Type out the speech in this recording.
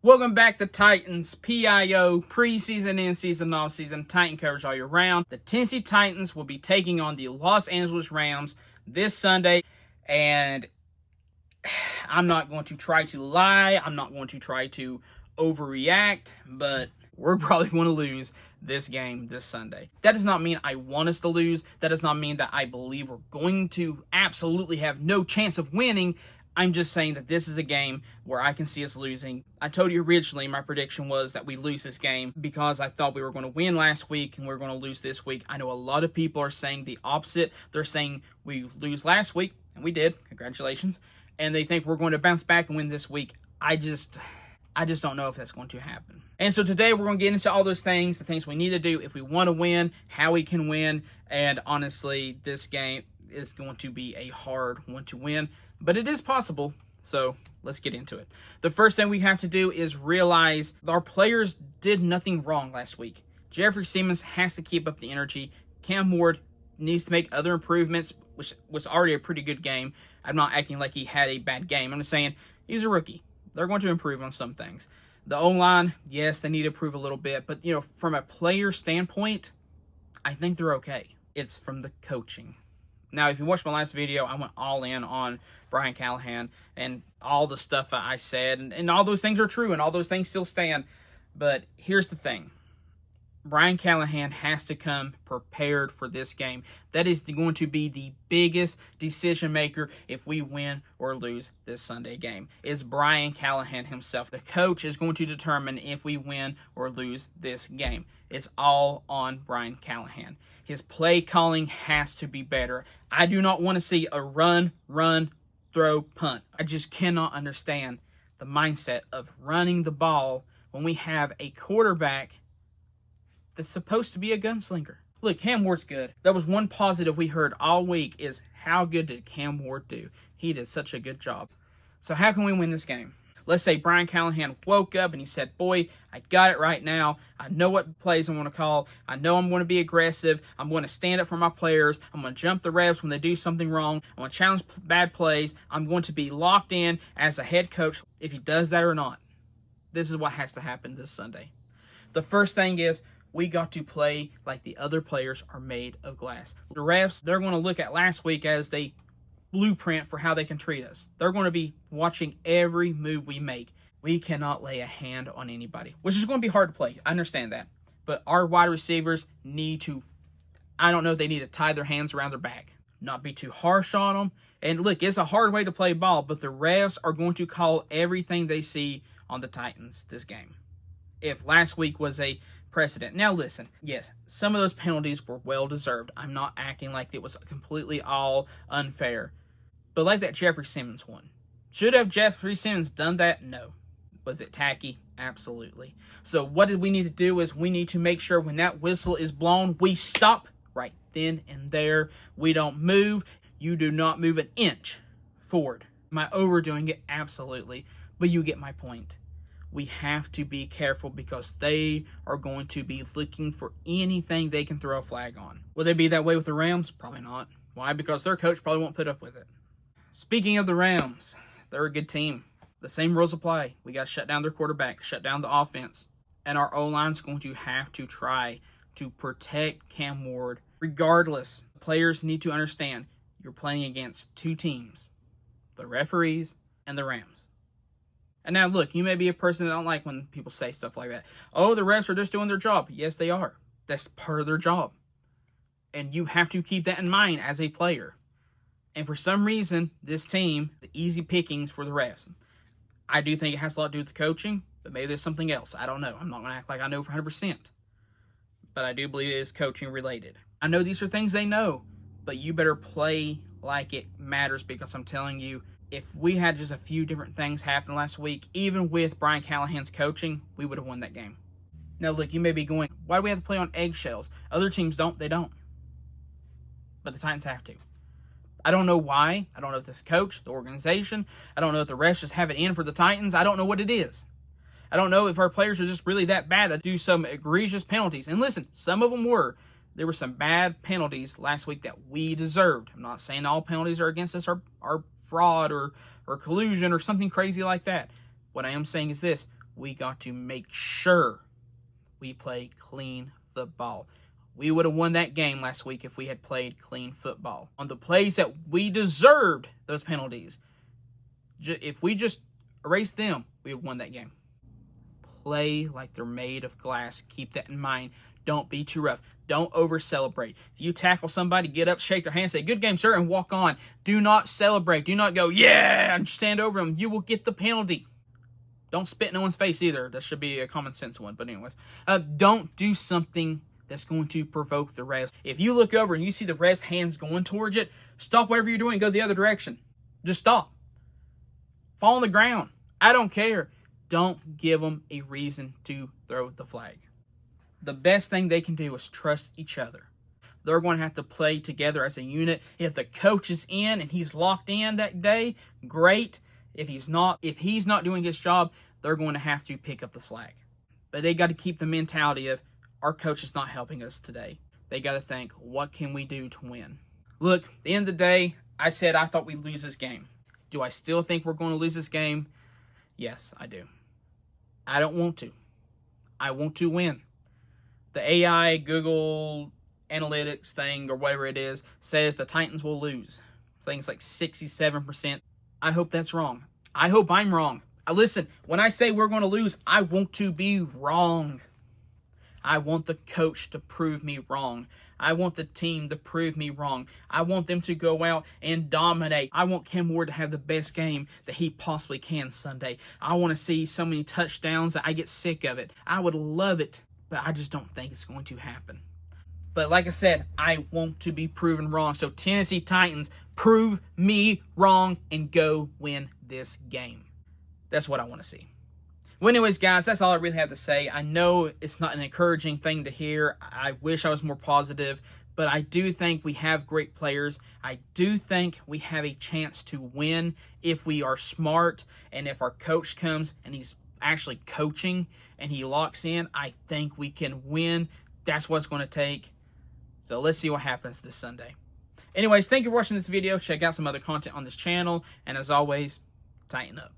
Welcome back to Titans PIO preseason, in-season, off-season Titan coverage all year round. The Tennessee Titans will be taking on the Los Angeles Rams this Sunday, and I'm not going to try to lie. I'm not going to try to overreact, but we're probably going to lose this game this Sunday. That does not mean I want us to lose. That does not mean that I believe we're going to absolutely have no chance of winning. I'm just saying that this is a game where I can see us losing. I told you originally my prediction was that we lose this game because I thought we were going to win last week and we are going to lose this week. I know a lot of people are saying the opposite. They're saying we lose last week, and we did. Congratulations. And they think we're going to bounce back and win this week. I just don't know if that's going to happen. And so today we're going to get into all those things, the things we need to do if we want to win, how we can win, and honestly, this game is going to be a hard one to win, but it is possible, so let's get into it. The first thing we have to do is realize our players did nothing wrong last week. Jeffrey Simmons has to keep up the energy. Cam Ward needs to make other improvements, which was already a pretty good game. I'm not acting like he had a bad game. I'm just saying he's a rookie. They're going to improve on some things. The O-line, yes, they need to improve a little bit, but from a player standpoint, I think they're okay. It's from the coaching. Now, if you watched my last video, I went all in on Brian Callahan and all the stuff I said, and all those things are true, and all those things still stand. But here's the thing. Brian Callahan has to come prepared for this game. That is going to be the biggest decision maker if we win or lose this Sunday game. It's Brian Callahan himself. The coach is going to determine if we win or lose this game. It's all on Brian Callahan. His play calling has to be better. I do not want to see a run, throw, punt. I just cannot understand the mindset of running the ball when we have a quarterback that's supposed to be a gunslinger. Look, Cam Ward's good. That was one positive we heard all week is how good did Cam Ward do? He did such a good job. So how can we win this game? Let's say Brian Callahan woke up and he said, boy, I got it right now. I know what plays I want to call. I know I'm going to be aggressive. I'm going to stand up for my players. I'm going to jump the refs when they do something wrong. I'm going to challenge bad plays. I'm going to be locked in as a head coach if he does that or not. This is what has to happen this Sunday. The first thing is we got to play like the other players are made of glass. The refs, they're going to look at last week as they blueprint for how they can treat us. They're going to be watching every move we make. We cannot lay a hand on anybody, which is going to be hard to play. I understand that. But our wide receivers need to, I don't know if they need to tie their hands around their back, not be too harsh on them. And look, it's a hard way to play ball, but the refs are going to call everything they see on the Titans this game. If last week was a precedent. Now listen, yes, some of those penalties were well deserved. I'm not acting like it was completely all unfair. But like that Jeffrey Simmons one. Should have Jeffrey Simmons done that? No. Was it tacky? Absolutely. So what did we need to do is we need to make sure when that whistle is blown, we stop right then and there. We don't move. You do not move an inch forward. Am I overdoing it? Absolutely. But you get my point. We have to be careful because they are going to be looking for anything they can throw a flag on. Will they be that way with the Rams? Probably not. Why? Because their coach probably won't put up with it. Speaking of the Rams, they're a good team. The same rules apply. We got to shut down their quarterback, shut down the offense. And our O-line's going to have to try to protect Cam Ward. Regardless, players need to understand you're playing against two teams, the referees and the Rams. And now, look, you may be a person that don't like when people say stuff like that. Oh, the refs are just doing their job. Yes, they are. That's part of their job. And you have to keep that in mind as a player. And for some reason, this team, the easy pickings for the refs. I do think it has a lot to do with the coaching, but maybe there's something else. I don't know. I'm not going to act like I know for 100%. But I do believe it is coaching related. I know these are things they know, but you better play like it matters because I'm telling you, if we had just a few different things happen last week, even with Brian Callahan's coaching, we would have won that game. Now, look, you may be going, why do we have to play on eggshells? Other teams don't. They don't. But the Titans have to. I don't know why. I don't know if this coach, the organization, I don't know if the refs just have it in for the Titans. I don't know what it is. I don't know if our players are just really that bad that do some egregious penalties. And listen, some of them were. There were some bad penalties last week that we deserved. I'm not saying all penalties are against us are fraud or collusion or something crazy like that. What I am saying is this. we got to make sure we play clean football. We would have won that game last week if we had played clean football. On the plays that we deserved those penalties, if we just erased them, we would have won that game. Play like they're made of glass. Keep that in mind. Don't be too rough. Don't over-celebrate. If you tackle somebody, get up, shake their hand, say, "Good game, sir," and walk on. Do not celebrate. Do not go, "Yeah," and stand over them. You will get the penalty. Don't spit in no one's face either. That should be a common sense one. But anyways, don't do something that's going to provoke the refs. If you look over and you see the ref's hands going towards it, stop whatever you're doing and go the other direction. Just stop. Fall on the ground. I don't care. Don't give them a reason to throw the flag. The best thing they can do is trust each other. They're going to have to play together as a unit. If the coach is in and he's locked in that day, great. If he's not doing his job, they're going to have to pick up the slack. But they got to keep the mentality of, our coach is not helping us today. They got to think, what can we do to win? Look, at the end of the day, I said I thought we'd lose this game. Do I still think we're going to lose this game? Yes, I do. I don't want to. I want to win. The AI, Google Analytics thing, or whatever it is, says the Titans will lose. I think it's like 67%. I hope that's wrong. I hope I'm wrong. Listen, when I say we're going to lose, I want to be wrong. I want the coach to prove me wrong. I want the team to prove me wrong. I want them to go out and dominate. I want Cam Ward to have the best game that he possibly can Sunday. I want to see so many touchdowns that I get sick of it. I would love it, but I just don't think it's going to happen. But like I said, I want to be proven wrong. So Tennessee Titans, prove me wrong and go win this game. That's what I want to see. Well, anyways, guys, that's all I really have to say. I know it's not an encouraging thing to hear. I wish I was more positive, but I do think we have great players. I do think we have a chance to win if we are smart and if our coach comes and he's actually coaching and he locks in. I think we can win. That's what it's going to take. So let's see what happens this Sunday. Anyways, thank you for watching this video. Check out some other content on this channel. And as always, tighten up.